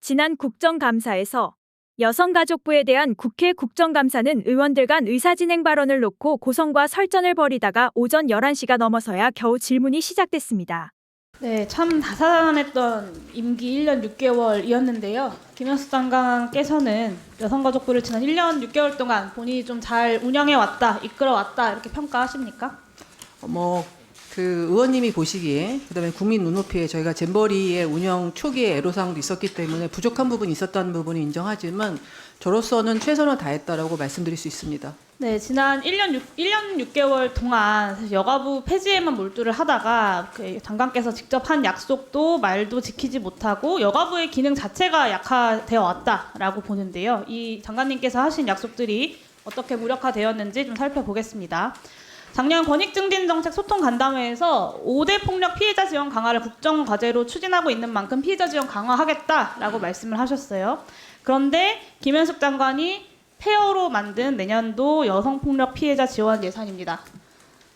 지난 국정감사에서 여성가족부에 대한 국회 국정감사는 의원들 간 의사진행 발언을 놓고 고성과 설전을 벌이다가 오전 11시가 넘어서야 겨우 질문이 시작됐습니다. 네, 참 다사다난했던 임기 1년 6개월이었는데요. 김현숙 장관께서는 여성가족부를 지난 1년 6개월 동안 본인이 좀 잘 운영해왔다, 이끌어왔다 이렇게 평가하십니까? 그 의원님이 보시기에 그다음에 국민 눈높이에 저희가 잼버리의 운영 초기에 애로사항도 있었기 때문에 부족한 부분이 있었다는 부분은 인정하지만 저로서는 최선을 다했다라고 말씀드릴 수 있습니다. 네, 지난 1년 6개월 동안 사실 여가부 폐지에만 몰두를 하다가 그 장관께서 직접 한 약속도 말도 지키지 못하고 여가부의 기능 자체가 약화되어 왔다라고 보는데요. 이 장관님께서 하신 약속들이 어떻게 무력화되었는지 좀 살펴보겠습니다. 작년 권익증진정책 소통 간담회에서 5대 폭력 피해자 지원 강화를 국정과제로 추진하고 있는 만큼 피해자 지원 강화하겠다라고 말씀을 하셨어요. 그런데 김현숙 장관이 폐허로 만든 내년도 여성폭력 피해자 지원 예산입니다.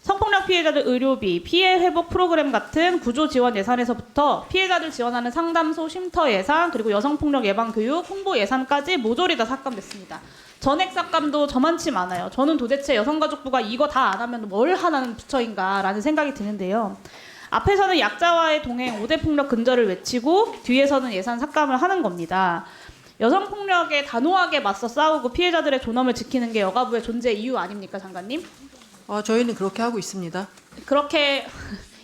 성폭력 피해자들 의료비, 피해 회복 프로그램 같은 구조 지원 예산에서부터 피해자들 지원하는 상담소 쉼터 예산, 그리고 여성폭력 예방 교육, 홍보 예산까지 모조리 다 삭감됐습니다. 전액 삭감도 저만치 많아요. 저는 도대체 여성가족부가 이거 다 안 하면 뭘 하는 부처인가라는 생각이 드는데요. 앞에서는 약자와의 동행 5대 폭력 근절을 외치고 뒤에서는 예산 삭감을 하는 겁니다. 여성폭력에 단호하게 맞서 싸우고 피해자들의 존엄을 지키는 게 여가부의 존재 이유 아닙니까, 장관님? 저희는 그렇게 하고 있습니다. 그렇게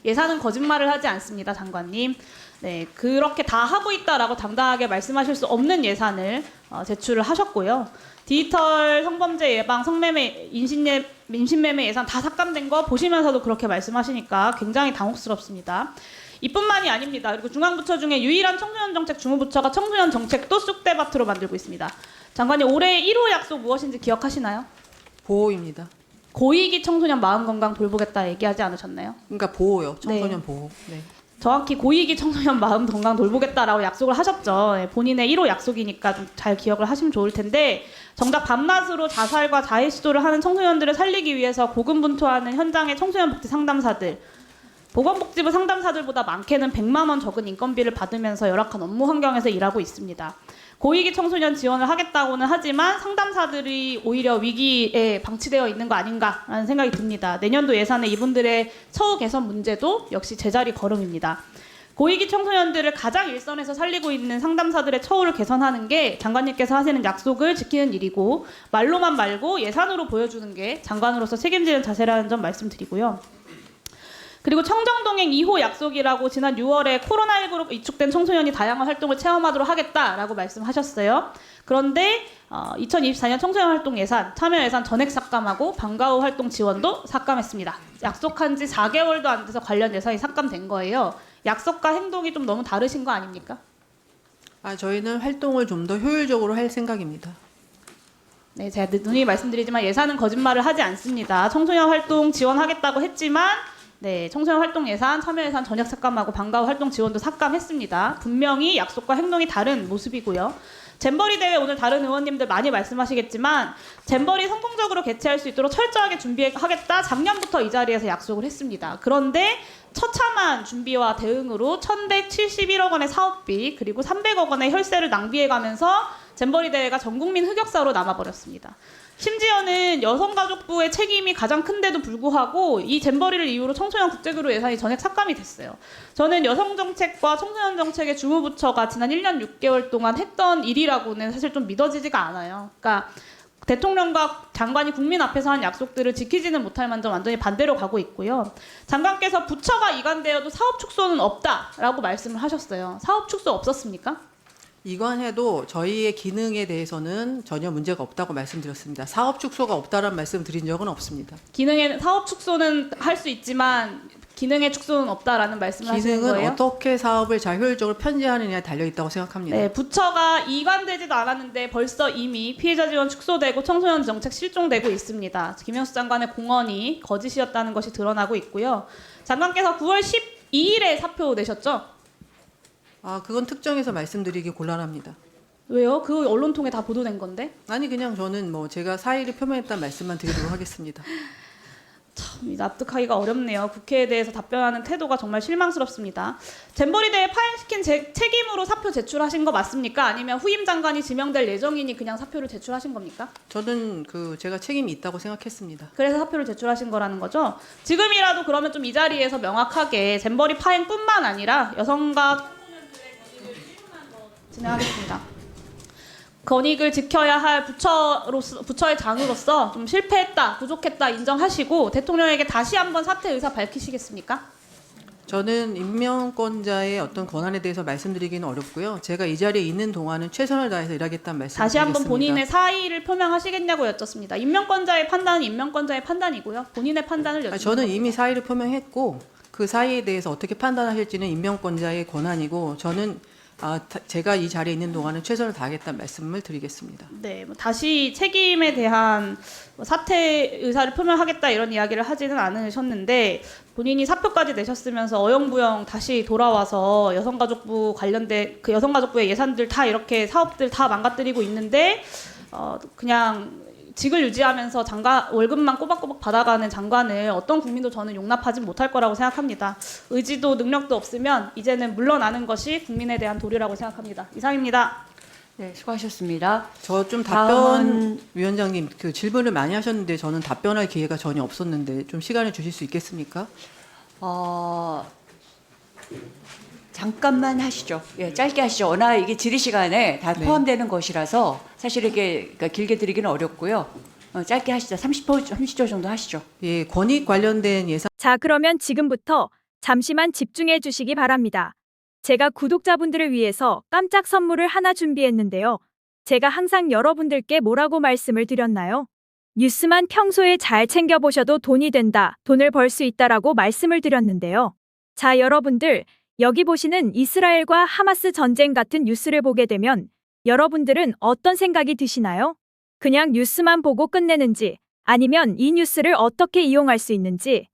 예산은 거짓말을 하지 않습니다, 장관님. 네, 그렇게 다 하고 있다라고 당당하게 말씀하실 수 없는 예산을 제출을 하셨고요. 디지털 성범죄 예방, 성매매, 인신매매 예산 다 삭감된 거 보시면서도 그렇게 말씀하시니까 굉장히 당혹스럽습니다. 이뿐만이 아닙니다. 그리고 중앙부처 중에 유일한 청소년 정책 중후부처가 청소년 정책도 쑥대밭으로 만들고 있습니다. 장관님, 올해 1호 약속 무엇인지 기억하시나요? 보호입니다. 고위기 청소년 마음건강 돌보겠다 얘기하지 않으셨나요? 그러니까 보호요. 청소년 네. 보호. 네. 정확히 고위기 청소년 마음 건강 돌보겠다라고 약속을 하셨죠. 네, 본인의 1호 약속이니까 좀 잘 기억을 하시면 좋을 텐데 정작 밤낮으로 자살과 자해 시도를 하는 청소년들을 살리기 위해서 고군분투하는 현장의 청소년 복지 상담사들, 보건복지부 상담사들보다 많게는 100만 원 적은 인건비를 받으면서 열악한 업무 환경에서 일하고 있습니다. 고위기 청소년 지원을 하겠다고는 하지만 상담사들이 오히려 위기에 방치되어 있는 거 아닌가라는 생각이 듭니다. 내년도 예산에 이분들의 처우 개선 문제도 역시 제자리 걸음입니다. 고위기 청소년들을 가장 일선에서 살리고 있는 상담사들의 처우를 개선하는 게 장관님께서 하시는 약속을 지키는 일이고, 말로만 말고 예산으로 보여주는 게 장관으로서 책임지는 자세라는 점 말씀드리고요. 그리고 청정동행 2호 약속이라고 지난 6월에 코로나19로 위축된 청소년이 다양한 활동을 체험하도록 하겠다라고 말씀하셨어요. 그런데 2024년 청소년 활동 예산, 참여 예산 전액 삭감하고 방과 후 활동 지원도 삭감했습니다. 약속한 지 4개월도 안 돼서 관련 예산이 삭감된 거예요. 약속과 행동이 좀 너무 다르신 거 아닙니까? 저희는 활동을 좀 더 효율적으로 할 생각입니다. 네, 제가 누누이 말씀드리지만 예산은 거짓말을 하지 않습니다. 청소년 활동 지원하겠다고 했지만 네, 청소년 활동 예산, 참여 예산 전액 삭감하고 방과 후 활동 지원도 삭감했습니다. 분명히 약속과 행동이 다른 모습이고요. 잼버리 대회 오늘 다른 의원님들 많이 말씀하시겠지만 잼버리 성공적으로 개최할 수 있도록 철저하게 준비하겠다 작년부터 이 자리에서 약속을 했습니다. 그런데 처참한 준비와 대응으로 1,171억 원의 사업비 그리고 300억 원의 혈세를 낭비해가면서 잼버리 대회가 전국민 흑역사로 남아버렸습니다. 심지어는 여성가족부의 책임이 가장 큰데도 불구하고 이 잼버리를 이유로 청소년 국제교류 예산이 전액 삭감이 됐어요. 저는 여성정책과 청소년정책의 주무부처가 지난 1년 6개월 동안 했던 일이라고는 사실 좀 믿어지지가 않아요. 그러니까 대통령과 장관이 국민 앞에서 한 약속들을 지키지는 못할 만큼 완전히 반대로 가고 있고요. 장관께서 부처가 이관되어도 사업 축소는 없다라고 말씀을 하셨어요. 사업 축소 없었습니까? 이관해도 저희의 기능에 대해서는 전혀 문제가 없다고 말씀드렸습니다. 사업 축소가 없다는 말씀 드린 적은 없습니다. 기능의 사업 축소는 할 수 있지만 기능의 축소는 없다라는 말씀을 하시는 거예요? 기능은 어떻게 사업을 잘 효율적으로 편제하느냐에 달려있다고 생각합니다. 네, 부처가 이관되지도 않았는데 벌써 이미 피해자 지원 축소되고 청소년 정책 실종되고 있습니다. 김현숙 장관의 공언이 거짓이었다는 것이 드러나고 있고요. 장관께서 9월 12일에 사표 내셨죠? 그건 특정해서 말씀드리기 곤란합니다. 왜요? 그 언론통에 다 보도된 건데? 그냥 저는 제가 사의를 표명했다는 말씀만 드리도록 하겠습니다. 참 납득하기가 어렵네요. 국회에 대해서 답변하는 태도가 정말 실망스럽습니다. 잼버리 대회 파행시킨 책임으로 사표 제출하신 거 맞습니까? 아니면 후임 장관이 지명될 예정이니 그냥 사표를 제출하신 겁니까? 저는 제가 책임이 있다고 생각했습니다. 그래서 사표를 제출하신 거라는 거죠. 지금이라도 그러면 좀 이 자리에서 명확하게 잼버리 파행뿐만 아니라 여성과 진행하겠습니다. 권익을 지켜야 할 부처의 장으로서 좀 실패했다, 부족했다 인정하시고 대통령에게 다시 한번 사퇴 의사 밝히시겠습니까? 저는 임명권자의 어떤 권한에 대해서 말씀드리기는 어렵고요. 제가 이 자리에 있는 동안은 최선을 다해서 일하겠다는 말씀을 다시 한번 드리겠습니다. 본인의 사의를 표명하시겠냐고 여쭙습니다. 임명권자의 판단은 임명권자의 판단이고요. 본인의 판단을 여쭙는 저는 겁니다. 이미 사의를 표명했고 그 사의에 대해서 어떻게 판단하실지는 임명권자의 권한이고 저는 제가 이 자리에 있는 동안은 최선을 다하겠다는 말씀을 드리겠습니다. 네, 뭐 다시 책임에 대한 사퇴 의사를 표명하겠다 이런 이야기를 하지는 않으셨는데 본인이 사표까지 내셨으면서 어영부영 다시 돌아와서 여성가족부 관련된 그 여성가족부의 예산들 다 이렇게 사업들 다 망가뜨리고 있는데 그냥 직을 유지하면서 월급만 꼬박꼬박 받아가는 장관을 어떤 국민도 저는 용납하지 못할 거라고 생각합니다. 의지도 능력도 없으면 이제는 물러나는 것이 국민에 대한 도리라고 생각합니다. 이상입니다. 네, 수고하셨습니다. 저 좀 위원장님 질문을 많이 하셨는데 저는 답변할 기회가 전혀 없었는데 좀 시간을 주실 수 있겠습니까? 잠깐만 하시죠. 예, 짧게 하시죠. 워낙 이게 질의 시간에 다 네. 포함되는 것이라서 사실 이게 그러니까 길게 드리기는 어렵고요. 짧게 하시죠. 30초 정도 하시죠. 예, 권익 관련된 예산 자, 그러면 지금부터 잠시만 집중해 주시기 바랍니다. 제가 구독자분들을 위해서 깜짝 선물을 하나 준비했는데요. 제가 항상 여러분들께 뭐라고 말씀을 드렸나요? 뉴스만 평소에 잘 챙겨보셔도 돈이 된다, 돈을 벌 수 있다라고 말씀을 드렸는데요. 자, 여러분들, 여기 보시는 이스라엘과 하마스 전쟁 같은 뉴스를 보게 되면 여러분들은 어떤 생각이 드시나요? 그냥 뉴스만 보고 끝내는지 아니면 이 뉴스를 어떻게 이용할 수 있는지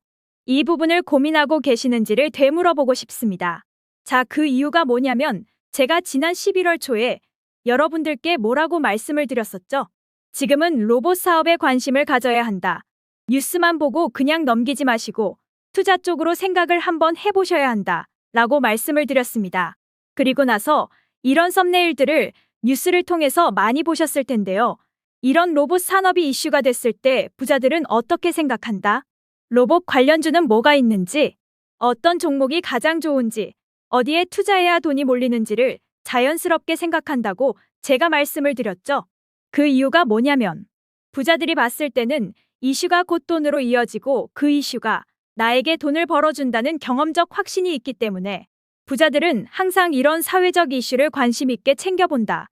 이 부분을 고민하고 계시는지를 되물어보고 싶습니다. 자, 그 이유가 뭐냐면 제가 지난 11월 초에 여러분들께 뭐라고 말씀을 드렸었죠? 지금은 로봇 사업에 관심을 가져야 한다. 뉴스만 보고 그냥 넘기지 마시고 투자 쪽으로 생각을 한번 해보셔야 한다. 라고 말씀을 드렸습니다. 그리고 나서 이런 썸네일들을 뉴스를 통해서 많이 보셨을 텐데요. 이런 로봇 산업이 이슈가 됐을 때 부자들은 어떻게 생각한다? 로봇 관련주는 뭐가 있는지, 어떤 종목이 가장 좋은지, 어디에 투자해야 돈이 몰리는지를 자연스럽게 생각한다고 제가 말씀을 드렸죠. 그 이유가 뭐냐면 부자들이 봤을 때는 이슈가 곧 돈으로 이어지고 그 이슈가 나에게 돈을 벌어준다는 경험적 확신이 있기 때문에 부자들은 항상 이런 사회적 이슈를 관심 있게 챙겨본다.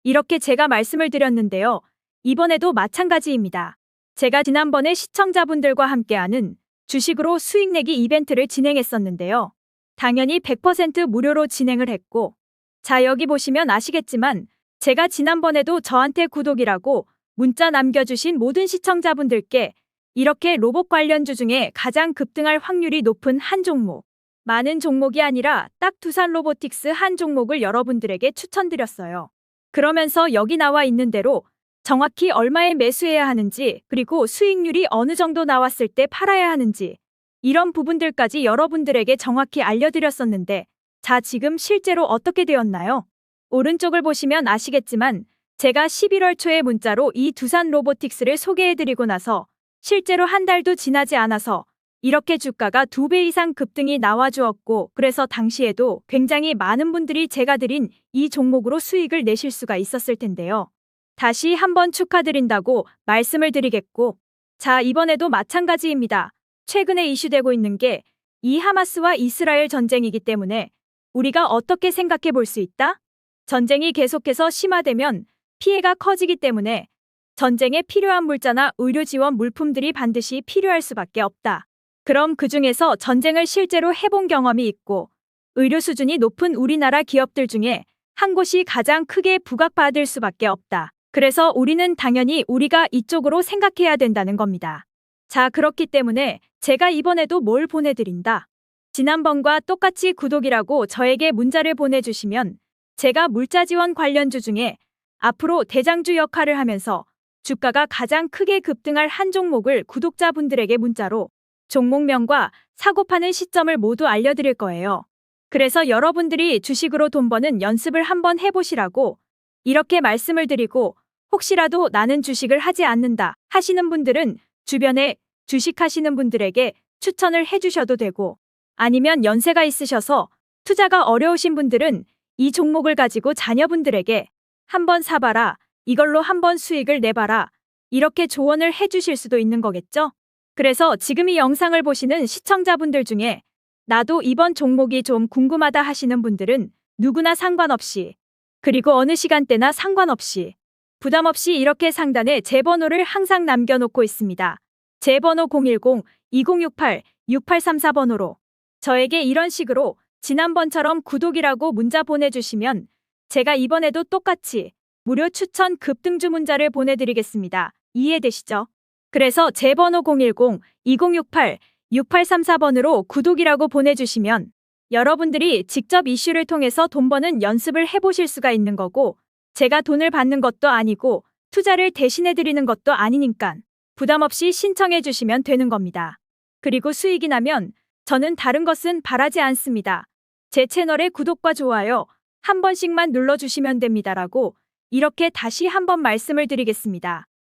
이렇게 제가 말씀을 드렸는데요. 이번에도 마찬가지입니다. 제가 지난번에 시청자분들과 함께하는 주식으로 수익 내기 이벤트를 진행했었는데요. 당연히 100% 무료로 진행을 했고, 자, 여기 보시면 아시겠지만 제가 지난번에도 저한테 구독이라고 문자 남겨주신 모든 시청자분들께 이렇게 로봇 관련주 중에 가장 급등할 확률이 높은 한 종목, 많은 종목이 아니라 딱 두산 로보틱스 한 종목을 여러분들에게 추천드렸어요. 그러면서 여기 나와 있는 대로 정확히 얼마에 매수해야 하는지 그리고 수익률이 어느 정도 나왔을 때 팔아야 하는지 이런 부분들까지 여러분들에게 정확히 알려드렸었는데 자, 지금 실제로 어떻게 되었나요? 오른쪽을 보시면 아시겠지만 제가 11월 초에 문자로 이 두산 로보틱스를 소개해드리고 나서 실제로 한 달도 지나지 않아서 이렇게 주가가 2배 이상 급등이 나와주었고 그래서 당시에도 굉장히 많은 분들이 제가 드린 이 종목으로 수익을 내실 수가 있었을 텐데요. 다시 한번 축하드린다고 말씀을 드리겠고 자, 이번에도 마찬가지입니다. 최근에 이슈되고 있는 게 이 하마스와 이스라엘 전쟁이기 때문에 우리가 어떻게 생각해 볼 수 있다? 전쟁이 계속해서 심화되면 피해가 커지기 때문에 전쟁에 필요한 물자나 의료 지원 물품들이 반드시 필요할 수밖에 없다. 그럼 그중에서 전쟁을 실제로 해본 경험이 있고 의료 수준이 높은 우리나라 기업들 중에 한 곳이 가장 크게 부각받을 수밖에 없다. 그래서 우리는 당연히 우리가 이쪽으로 생각해야 된다는 겁니다. 자, 그렇기 때문에 제가 이번에도 뭘 보내드린다. 지난번과 똑같이 구독이라고 저에게 문자를 보내주시면 제가 물자 지원 관련주 중에 앞으로 대장주 역할을 하면서 주가가 가장 크게 급등할 한 종목을 구독자분들에게 문자로 종목명과 사고 파는 시점을 모두 알려드릴 거예요. 그래서 여러분들이 주식으로 돈 버는 연습을 한번 해보시라고 이렇게 말씀을 드리고, 혹시라도 나는 주식을 하지 않는다 하시는 분들은 주변에 주식하시는 분들에게 추천을 해주셔도 되고, 아니면 연세가 있으셔서 투자가 어려우신 분들은 이 종목을 가지고 자녀분들에게 한번 사봐라, 이걸로 한번 수익을 내봐라, 이렇게 조언을 해주실 수도 있는 거겠죠? 그래서 지금 이 영상을 보시는 시청자분들 중에 나도 이번 종목이 좀 궁금하다 하시는 분들은 누구나 상관없이, 그리고 어느 시간대나 상관없이 부담 없이 이렇게 상단에 제 번호를 항상 남겨놓고 있습니다. 제 번호 010-2068-6834번호로 저에게 이런 식으로 지난번처럼 구독이라고 문자 보내주시면 제가 이번에도 똑같이 무료 추천 급등주 문자를 보내드리겠습니다. 이해되시죠? 그래서 제 번호 010-2068-6834번으로 구독이라고 보내주시면 여러분들이 직접 이슈를 통해서 돈 버는 연습을 해보실 수가 있는 거고, 제가 돈을 받는 것도 아니고 투자를 대신해드리는 것도 아니니까 부담 없이 신청해 주시면 되는 겁니다. 그리고 수익이 나면 저는 다른 것은 바라지 않습니다. 제 채널의 구독과 좋아요 한 번씩만 눌러주시면 됩니다라고 이렇게 다시 한번 말씀을 드리겠습니다.